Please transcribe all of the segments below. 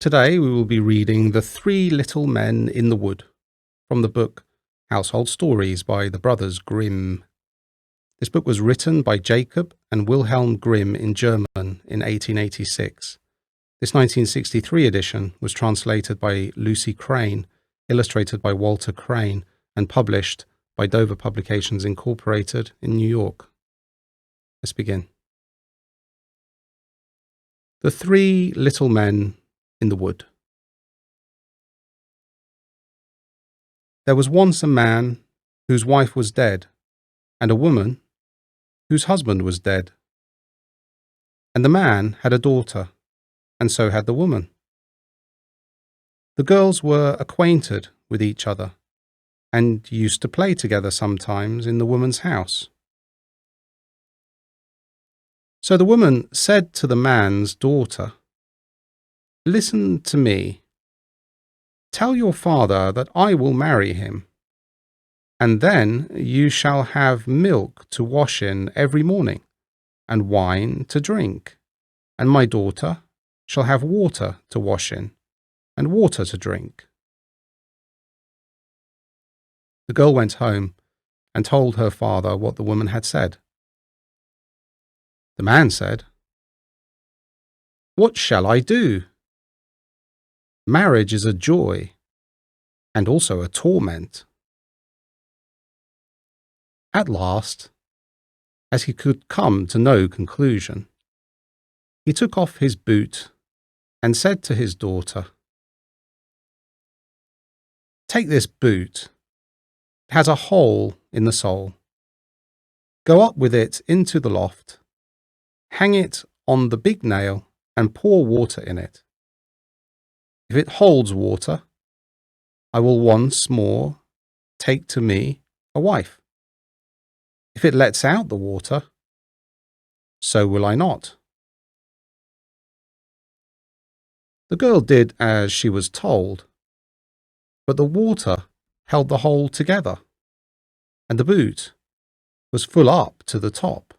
Today we will be reading The Three Little Men in the Wood from the book Household Stories by the Brothers Grimm. This book was written by Jacob and Wilhelm Grimm in German in 1886. This 1963 edition was translated by Lucy Crane, illustrated by Walter Crane, and published by Dover Publications Incorporated in New York. Let's begin. The Three Little Men in the Wood. There was once a man whose wife was dead, and a woman whose husband was dead. And the man had a daughter, and so had the woman. The girls were acquainted with each other, and used to play together sometimes in the woman's house. So the woman said to the man's daughter, "Listen to me. Tell your father that I will marry him, and then you shall have milk to wash in every morning, and wine to drink, and my daughter shall have water to wash in, and water to drink." The girl went home and told her father what the woman had said. The man said, "What shall I do? Marriage is a joy, and also a torment." At last, as he could come to no conclusion, he took off his boot and said to his daughter, "Take this boot. It has a hole in the sole. Go up with it into the loft, hang it on the big nail, and pour water in it. If it holds water, I will once more take to me a wife. If it lets out the water, so will I not." The girl did as she was told, but the water held the hole together, and the boot was full up to the top.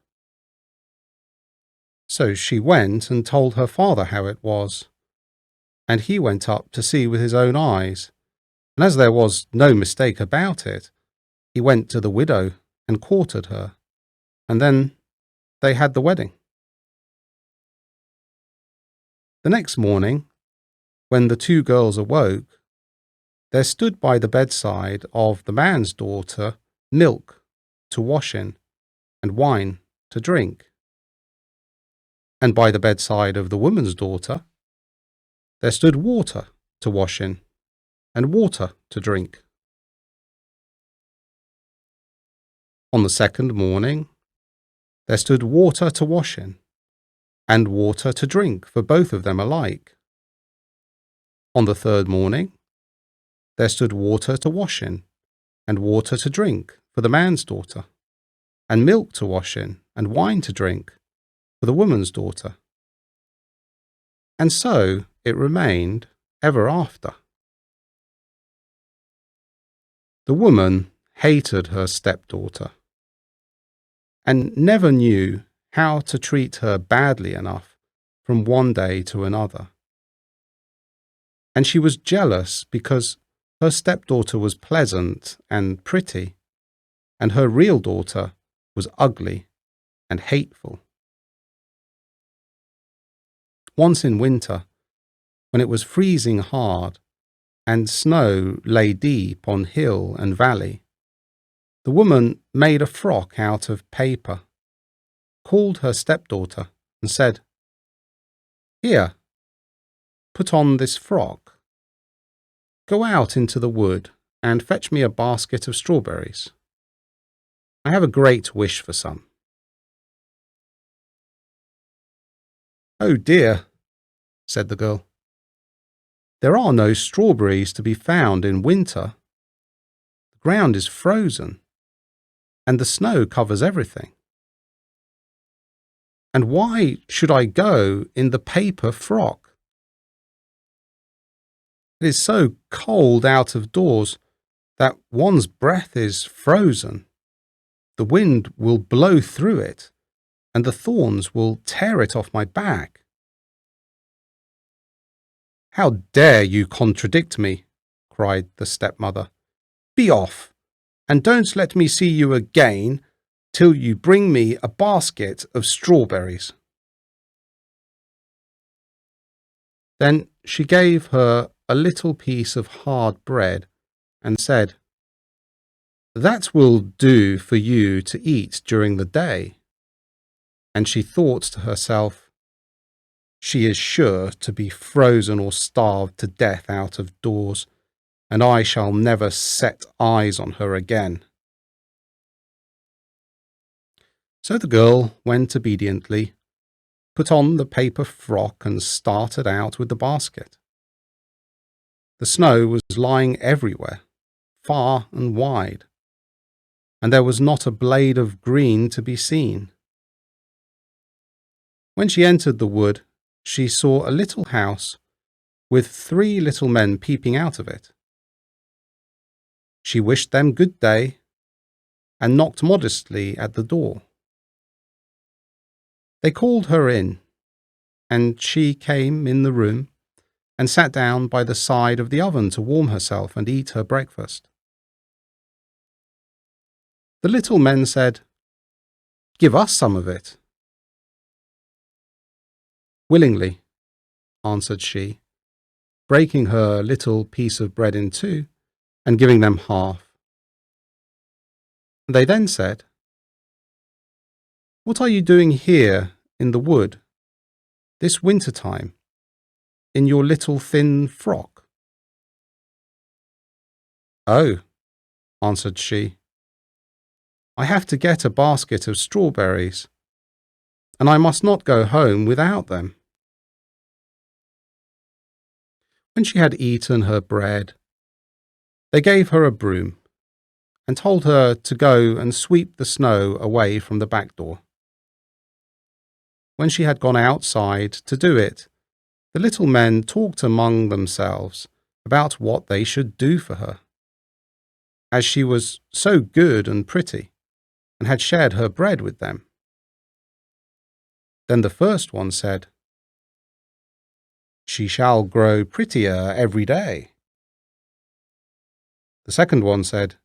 So she went and told her father how it was, and he went up to see with his own eyes, and as there was no mistake about it, he went to the widow and courted her, and then they had the wedding. The next morning, when the two girls awoke, there stood by the bedside of the man's daughter milk to wash in, and wine to drink. And by the bedside of the woman's daughter, there stood water to wash in, and water to drink. On the second morning, there stood water to wash in, and water to drink for both of them alike. On the third morning, there stood water to wash in, and water to drink for the man's daughter, and milk to wash in, and wine to drink for the woman's daughter. And so it remained ever after. The woman hated her stepdaughter, and never knew how to treat her badly enough from one day to another. And she was jealous because her stepdaughter was pleasant and pretty, and her real daughter was ugly and hateful. Once in winter, when it was freezing hard and snow lay deep on hill and valley, the woman made a frock out of paper, called her stepdaughter, and said, "Here, put on this frock. Go out into the wood and fetch me a basket of strawberries. I have a great wish for some." "Oh dear," said the girl. "There are no strawberries to be found in winter. The ground is frozen, and the snow covers everything. And why should I go in the paper frock? It is so cold out of doors that one's breath is frozen. The wind will blow through it, and the thorns will tear it off my back. "How dare you contradict me?" cried the stepmother. "Be off, and don't let me see you again till you bring me a basket of strawberries." Then she gave her a little piece of hard bread and said, "That will do for you to eat during the day." And she thought to herself, "She is sure to be frozen or starved to death out of doors, and I shall never set eyes on her again." So the girl went obediently, put on the paper frock, and started out with the basket. The snow was lying everywhere, far and wide, and there was not a blade of green to be seen. When she entered the wood, she saw a little house with 3 little men peeping out of it. She wished them good day and knocked modestly at the door. They called her in, and she came in the room and sat down by the side of the oven to warm herself and eat her breakfast. The little men said, "Give us some of it." "Willingly," answered she, breaking her little piece of bread in 2 and giving them half. They then said, "What are you doing here in the wood, this winter time, in your little thin frock?" "Oh," answered she, "I have to get a basket of strawberries, and I must not go home without them." When she had eaten her bread, they gave her a broom and told her to go and sweep the snow away from the back door. When she had gone outside to do it, the little men talked among themselves about what they should do for her, as she was so good and pretty, and had shared her bread with them. Then the first one said, "She shall grow prettier every day." The second one said,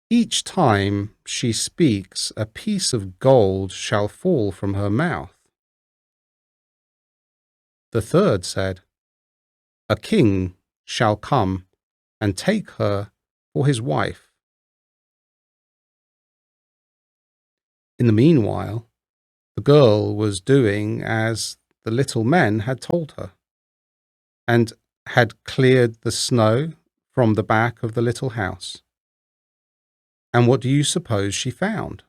"Each time she speaks, a piece of gold shall fall from her mouth." The third said, "A king shall come and take her for his wife." In the meanwhile, the girl was doing as the little men had told her, and had cleared the snow from the back of the little house. And what do you suppose she found?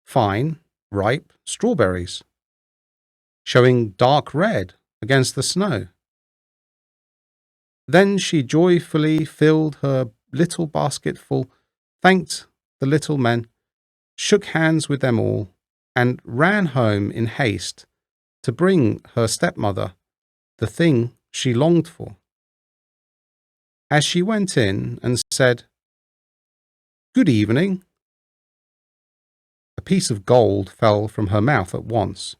Fine, ripe strawberries, showing dark red against the snow. Then she joyfully filled her little basketful, thanked the little men, shook hands with them all, and ran home in haste to bring her stepmother the thing she longed for. As she went in and said, "Good evening," a piece of gold fell from her mouth at once.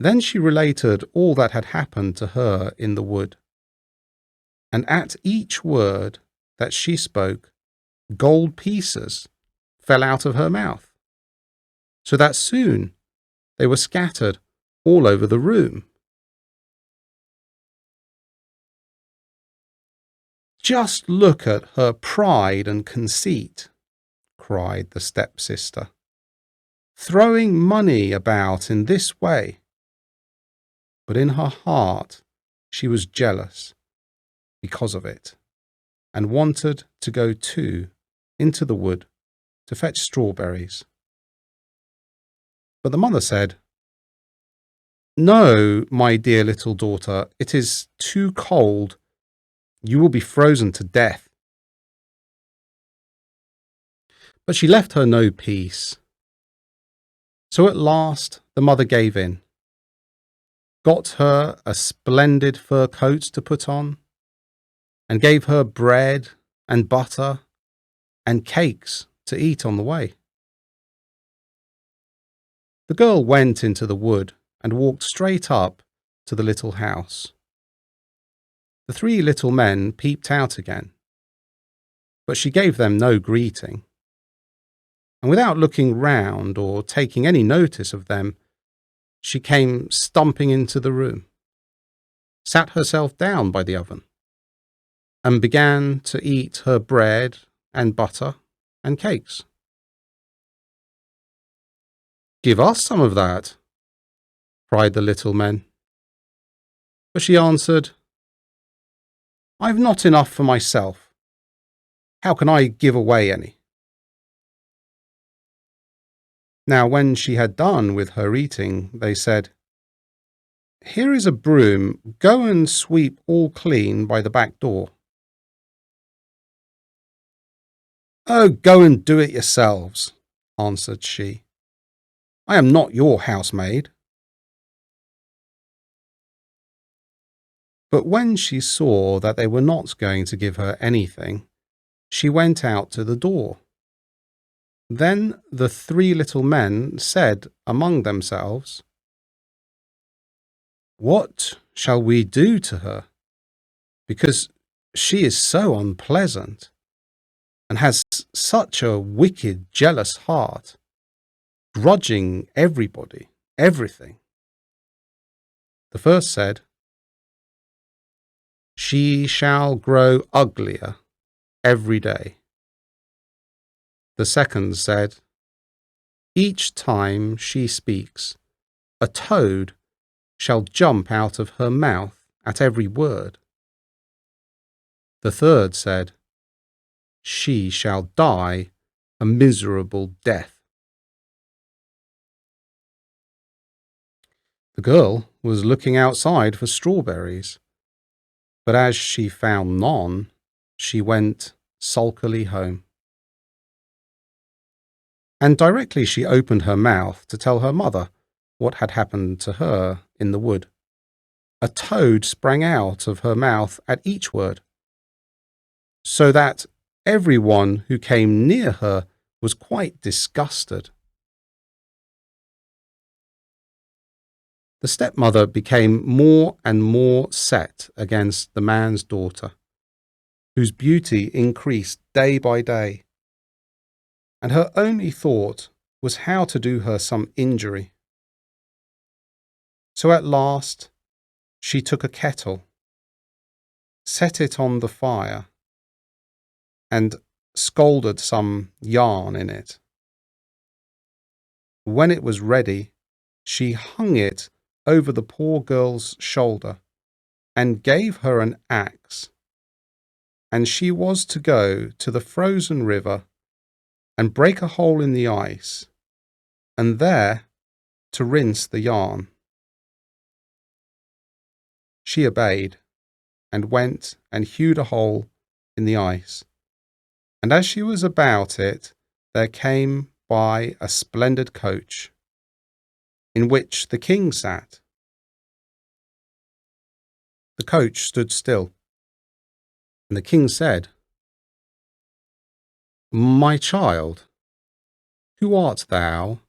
Then she related all that had happened to her in the wood, and at each word that she spoke, gold pieces fell out of her mouth, so that soon they were scattered all over the room. "Just look at her pride and conceit," cried the stepsister, "throwing money about in this way." But in her heart she was jealous because of it, and wanted to go too into the wood to fetch strawberries. But the mother said, "No, my dear little daughter, it is too cold. You will be frozen to death." But she left her no peace. So at last the mother gave in, got her a splendid fur coat to put on, and gave her bread and butter and cakes to eat on the way. The girl went into the wood and walked straight up to the little house. The three little men peeped out again, but she gave them no greeting, and without looking round or taking any notice of them, she came stumping into the room, sat herself down by the oven, and began to eat her bread and butter and cakes. "Give us some of that," cried the little men. But she answered, "I've not enough for myself. How can I give away any?" Now when she had done with her eating, they said, "Here is a broom. Go and sweep all clean by the back door." "Oh, go and do it yourselves," answered she. "I am not your housemaid." But when she saw that they were not going to give her anything, she went out to the door. Then the three little men said among themselves, "What shall we do to her? Because she is so unpleasant and has such a wicked, jealous heart, grudging everybody, everything." The first said, "She shall grow uglier every day." The second said, "Each time she speaks, a toad shall jump out of her mouth at every word." The third said, "She shall die a miserable death." The girl was looking outside for strawberries, but as she found none, she went sulkily home. And directly she opened her mouth to tell her mother what had happened to her in the wood, a toad sprang out of her mouth at each word, so that everyone who came near her was quite disgusted. The stepmother became more and more set against the man's daughter, whose beauty increased day by day, and her only thought was how to do her some injury. So at last she took a kettle, set it on the fire, and scalded some yarn in it. When it was ready, she hung it over the poor girl's shoulder and gave her an axe, and she was to go to the frozen river and break a hole in the ice, and there to rinse the yarn. She obeyed, and went and hewed a hole in the ice, and as she was about it, there came by a splendid coach, in which the king sat. The coach stood still, and the king said, "My child, who art thou,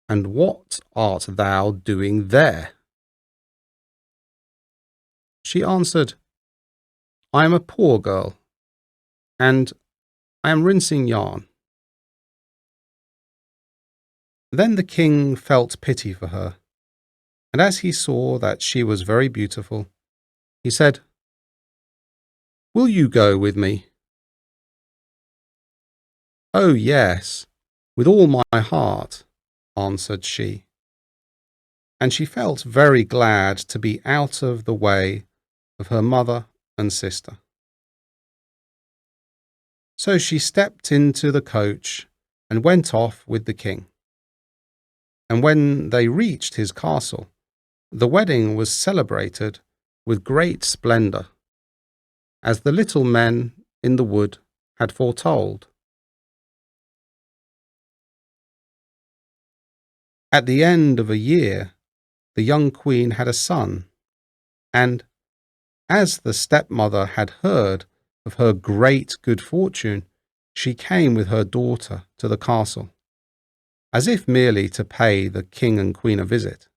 and what art thou doing there?" She answered, "I am a poor girl, and I am rinsing yarn." Then the king felt pity for her, and as he saw that she was very beautiful, he said, "Will you go with me?" "Oh, yes, with all my heart," answered she. And she felt very glad to be out of the way of her mother and sister. So she stepped into the coach and went off with the king. And when they reached his castle, the wedding was celebrated with great splendor, as the little men in the wood had foretold. At the end of a year, the young queen had a son, and as the stepmother had heard of her great good fortune, she came with her daughter to the castle, as if merely to pay the king and queen a visit.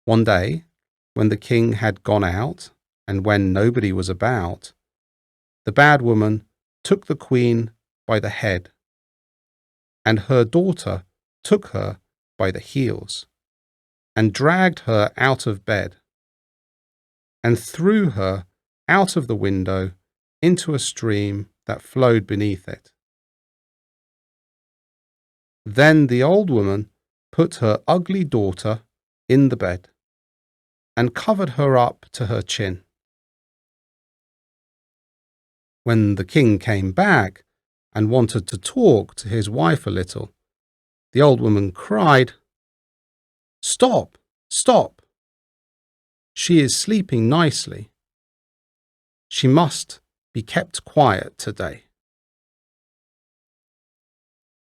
One day, when the king had gone out, and when nobody was about, the bad woman took the queen by the head, and her daughter took her by the heels, and dragged her out of bed, and threw her out of the window into a stream that flowed beneath it. Then the old woman put her ugly daughter in the bed, and covered her up to her chin. When the king came back and wanted to talk to his wife a little, the old woman cried, "Stop, stop! She is sleeping nicely. She must be kept quiet today."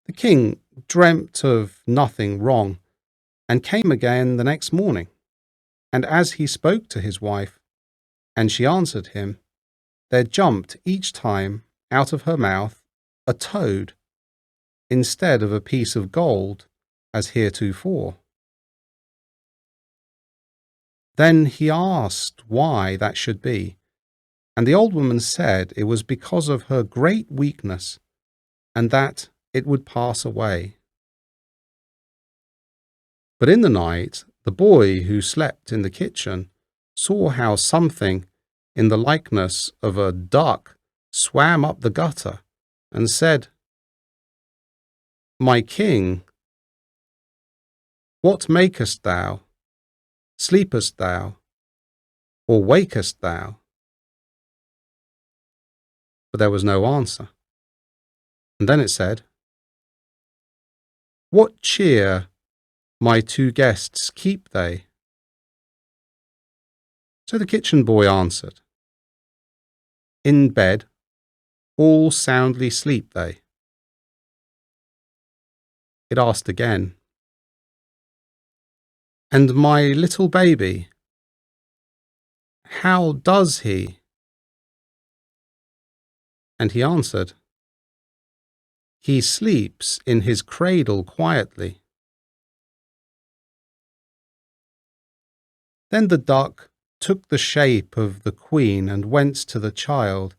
The king dreamt of nothing wrong and came again the next morning. And as he spoke to his wife, and she answered him, there jumped each time out of her mouth a toad instead of a piece of gold as heretofore. Then he asked why that should be, and the old woman said it was because of her great weakness, and that it would pass away. But in the night, the boy who slept in the kitchen saw how something in the likeness of a duck swam up the gutter and said, "My king, what makest thou? Sleepest thou, or wakest thou?" But there was no answer. And then it said, "What cheer, my two guests, keep they?" So the kitchen boy answered, "In bed, all soundly sleep they." It asked again, "And my little baby, how does he?" And he answered, "He sleeps in his cradle quietly." Then the duck took the shape of the queen and went to the child,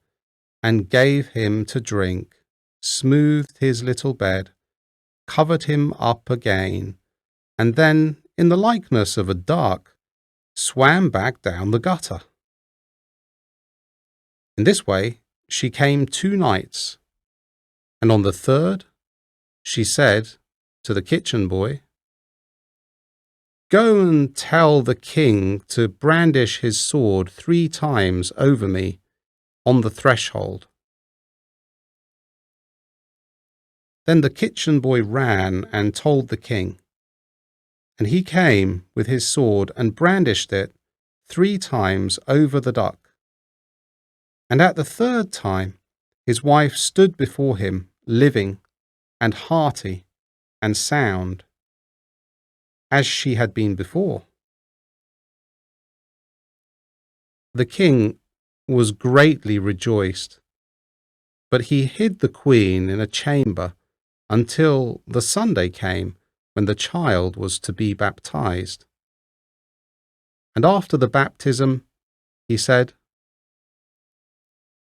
and gave him to drink, smoothed his little bed, covered him up again, and then, in the likeness of a duck, swam back down the gutter. In this way she came 2 nights, and on the 3rd she said to the kitchen boy, "Go and tell the king to brandish his sword 3 times over me on the threshold." Then the kitchen boy ran and told the king, and he came with his sword and brandished it 3 times over the duck. And at the 3rd time his wife stood before him, living and hearty and sound, as she had been before. The king was greatly rejoiced, but he hid the queen in a chamber until the Sunday came when the child was to be baptized. And after the baptism, he said,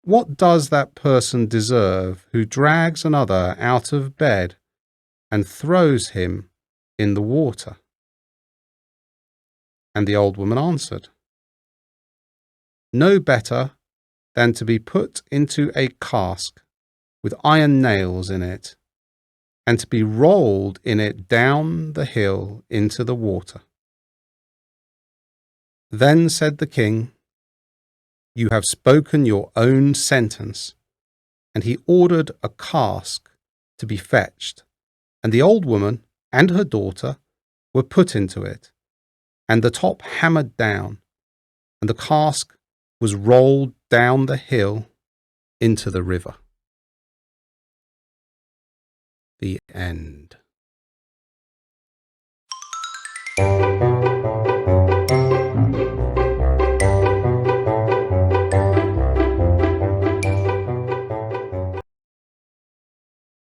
"What does that person deserve who drags another out of bed and throws him in the water?" And the old woman answered, "No better than to be put into a cask with iron nails in it, and to be rolled in it down the hill into the water." Then said the king, "You have spoken your own sentence." And he ordered a cask to be fetched, and the old woman and her daughter were put into it, and the top hammered down, and the cask was rolled down the hill into the river. The end.